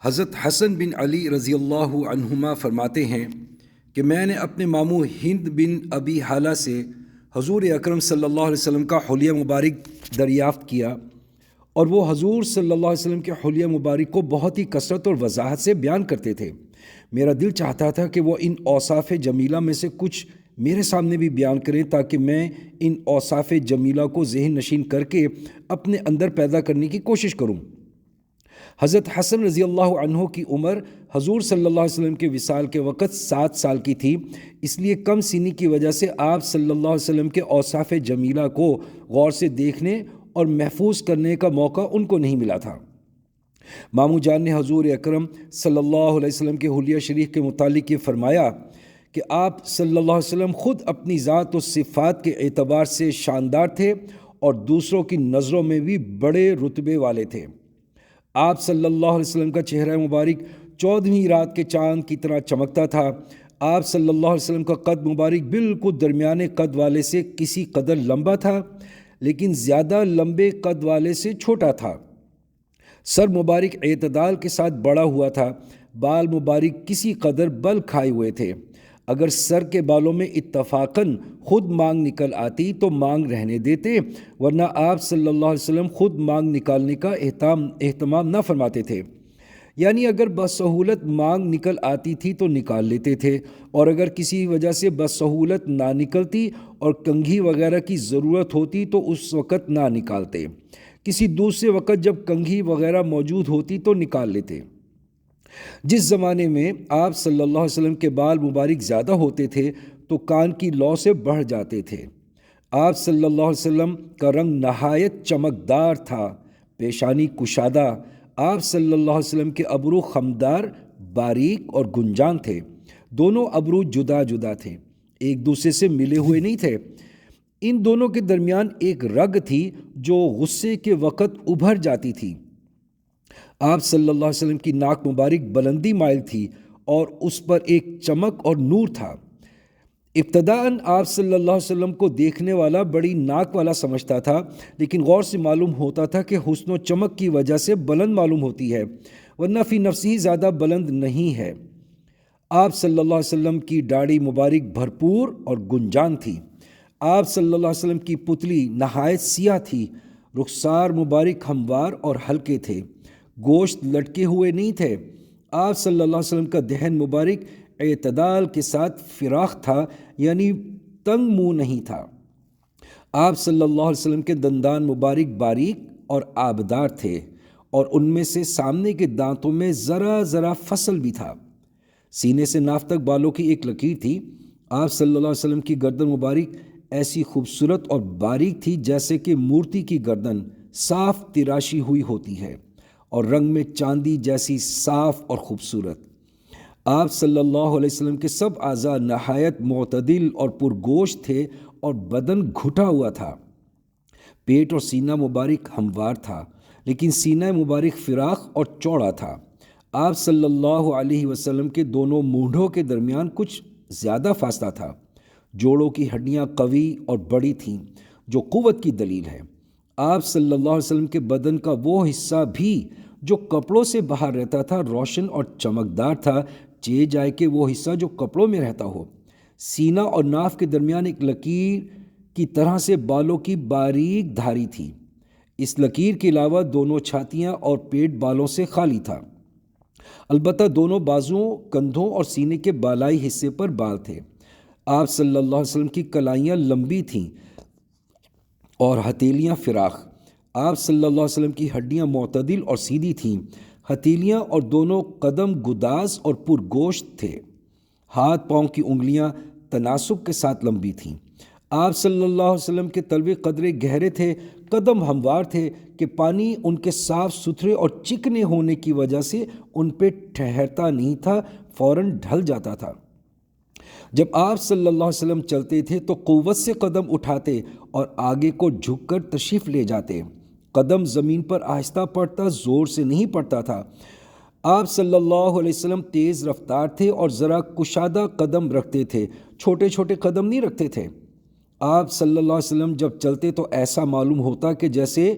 حضرت حسن بن علی رضی اللہ عنہما فرماتے ہیں کہ میں نے اپنے ماموں ہند بن ابی حالہ سے حضور اکرم صلی اللہ علیہ وسلم کا حلیہ مبارک دریافت کیا، اور وہ حضور صلی اللہ علیہ وسلم کے حلیہ مبارک کو بہت ہی کثرت اور وضاحت سے بیان کرتے تھے۔ میرا دل چاہتا تھا کہ وہ ان اوصاف جمیلہ میں سے کچھ میرے سامنے بھی بیان کریں تاکہ میں ان اوصاف جمیلہ کو ذہن نشین کر کے اپنے اندر پیدا کرنے کی کوشش کروں۔ حضرت حسن رضی اللہ عنہ کی عمر حضور صلی اللہ علیہ وسلم کے وصال کے وقت 7 سال کی تھی، اس لیے کم سنی کی وجہ سے آپ صلی اللہ علیہ وسلم کے اوصاف جمیلہ کو غور سے دیکھنے اور محفوظ کرنے کا موقع ان کو نہیں ملا تھا۔ ماموں جان نے حضور اکرم صلی اللہ علیہ وسلم کے حلیہ شریف کے متعلق یہ فرمایا کہ آپ صلی اللہ علیہ وسلم خود اپنی ذات و صفات کے اعتبار سے شاندار تھے اور دوسروں کی نظروں میں بھی بڑے رتبے والے تھے۔ آپ صلی اللہ علیہ وسلم کا چہرہ مبارک 14ویں رات کے چاند کی طرح چمکتا تھا۔ آپ صلی اللہ علیہ وسلم کا قد مبارک بالکل درمیانے قد والے سے کسی قدر لمبا تھا، لیکن زیادہ لمبے قد والے سے چھوٹا تھا۔ سر مبارک اعتدال کے ساتھ بڑا ہوا تھا۔ بال مبارک کسی قدر بل کھائے ہوئے تھے۔ اگر سر کے بالوں میں اتفاقاً خود مانگ نکل آتی تو مانگ رہنے دیتے، ورنہ آپ صلی اللہ علیہ وسلم خود مانگ نکالنے کا اہتمام نہ فرماتے تھے۔ یعنی اگر بسہولت مانگ نکل آتی تھی تو نکال لیتے تھے، اور اگر کسی وجہ سے بسہولت نہ نکلتی اور کنگھی وغیرہ کی ضرورت ہوتی تو اس وقت نہ نکالتے۔ کسی دوسرے وقت جب کنگھی وغیرہ موجود ہوتی تو نکال لیتے۔ جس زمانے میں آپ صلی اللہ علیہ وسلم کے بال مبارک زیادہ ہوتے تھے تو کان کی لو سے بڑھ جاتے تھے۔ آپ صلی اللہ علیہ وسلم کا رنگ نہایت چمکدار تھا، پیشانی کشادہ۔ آپ صلی اللہ علیہ وسلم کے ابرو خمدار، باریک اور گنجان تھے۔ دونوں ابرو جدا جدا تھے، ایک دوسرے سے ملے ہوئے نہیں تھے۔ ان دونوں کے درمیان ایک رگ تھی جو غصے کے وقت ابھر جاتی تھی۔ آپ صلی اللہ علیہ وسلم کی ناک مبارک بلندی مائل تھی اور اس پر ایک چمک اور نور تھا۔ ابتداءً آپ صلی اللہ علیہ وسلم کو دیکھنے والا بڑی ناک والا سمجھتا تھا، لیکن غور سے معلوم ہوتا تھا کہ حسن و چمک کی وجہ سے بلند معلوم ہوتی ہے، ورنہ فی نفسی زیادہ بلند نہیں ہے۔ آپ صلی اللہ علیہ وسلم کی داڑھی مبارک بھرپور اور گنجان تھی۔ آپ صلی اللہ علیہ وسلم کی پتلی نہایت سیاہ تھی۔ رخسار مبارک ہموار اور ہلکے تھے، گوشت لٹکے ہوئے نہیں تھے۔ آپ صلی اللہ علیہ وسلم کا دہن مبارک اعتدال کے ساتھ فراخ تھا، یعنی تنگ منہ نہیں تھا۔ آپ صلی اللہ علیہ وسلم کے دندان مبارک باریک اور آبدار تھے، اور ان میں سے سامنے کے دانتوں میں ذرا ذرا فصل بھی تھا۔ سینے سے ناف تک بالوں کی ایک لکیر تھی۔ آپ صلی اللہ علیہ وسلم کی گردن مبارک ایسی خوبصورت اور باریک تھی جیسے کہ مورتی کی گردن صاف تراشی ہوئی ہوتی ہے، اور رنگ میں چاندی جیسی صاف اور خوبصورت۔ آپ صلی اللہ علیہ وسلم کے سب اعضاء نہایت معتدل اور پرگوشت تھے، اور بدن گھٹا ہوا تھا۔ پیٹ اور سینہ مبارک ہموار تھا، لیکن سینہ مبارک فراخ اور چوڑا تھا۔ آپ صلی اللہ علیہ وسلم کے دونوں مونڈھوں کے درمیان کچھ زیادہ فاصلہ تھا۔ جوڑوں کی ہڈیاں قوی اور بڑی تھیں، جو قوت کی دلیل ہے۔ آپ صلی اللہ علیہ وسلم کے بدن کا وہ حصہ بھی جو کپڑوں سے باہر رہتا تھا روشن اور چمکدار تھا، چہ جائے کہ وہ حصہ جو کپڑوں میں رہتا ہو۔ سینہ اور ناف کے درمیان ایک لکیر کی طرح سے بالوں کی باریک دھاری تھی۔ اس لکیر کے علاوہ دونوں چھاتیاں اور پیٹ بالوں سے خالی تھا۔ البتہ دونوں بازوؤں، کندھوں اور سینے کے بالائی حصے پر بال تھے۔ آپ صلی اللہ علیہ وسلم کی کلائیاں لمبی تھیں اور ہتھیلیاں فراخ۔ آپ صلی اللہ علیہ وسلم کی ہڈیاں معتدل اور سیدھی تھیں۔ ہتھیلیاں اور دونوں قدم گداز اور پرگوشت تھے۔ ہاتھ پاؤں کی انگلیاں تناسب کے ساتھ لمبی تھیں۔ آپ صلی اللہ علیہ وسلم کے تلوے قدرے گہرے تھے، قدم ہموار تھے کہ پانی ان کے صاف ستھرے اور چکنے ہونے کی وجہ سے ان پہ ٹھہرتا نہیں تھا، فوراً ڈھل جاتا تھا۔ جب آپ صلی اللہ علیہ وسلم چلتے تھے تو قوت سے قدم اٹھاتے اور آگے کو جھک کر تشریف لے جاتے۔ قدم زمین پر آہستہ پڑتا، زور سے نہیں پڑتا تھا۔ آپ صلی اللہ علیہ وسلم تیز رفتار تھے اور ذرا کشادہ قدم رکھتے تھے، چھوٹے چھوٹے قدم نہیں رکھتے تھے۔ آپ صلی اللہ علیہ وسلم جب چلتے تو ایسا معلوم ہوتا کہ جیسے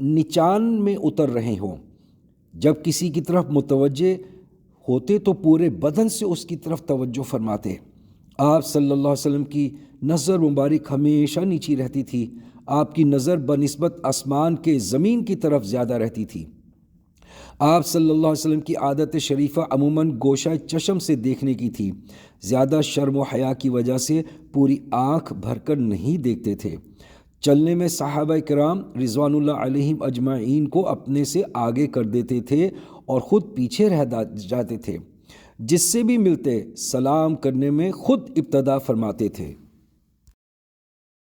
نچان میں اتر رہے ہوں۔ جب کسی کی طرف متوجہ ہوتے تو پورے بدن سے اس کی طرف توجہ فرماتے۔ آپ صلی اللہ علیہ وسلم کی نظر مبارک ہمیشہ نیچی رہتی تھی۔ آپ کی نظر بنسبت آسمان کے زمین کی طرف زیادہ رہتی تھی۔ آپ صلی اللہ علیہ وسلم کی عادت شریفہ عموماً گوشہ چشم سے دیکھنے کی تھی۔ زیادہ شرم و حیا کی وجہ سے پوری آنکھ بھر کر نہیں دیکھتے تھے۔ چلنے میں صحابہ کرام رضوان اللہ علیہم اجمعین کو اپنے سے آگے کر دیتے تھے اور خود پیچھے رہ جاتے تھے۔ جس سے بھی ملتے سلام کرنے میں خود ابتدا فرماتے تھے۔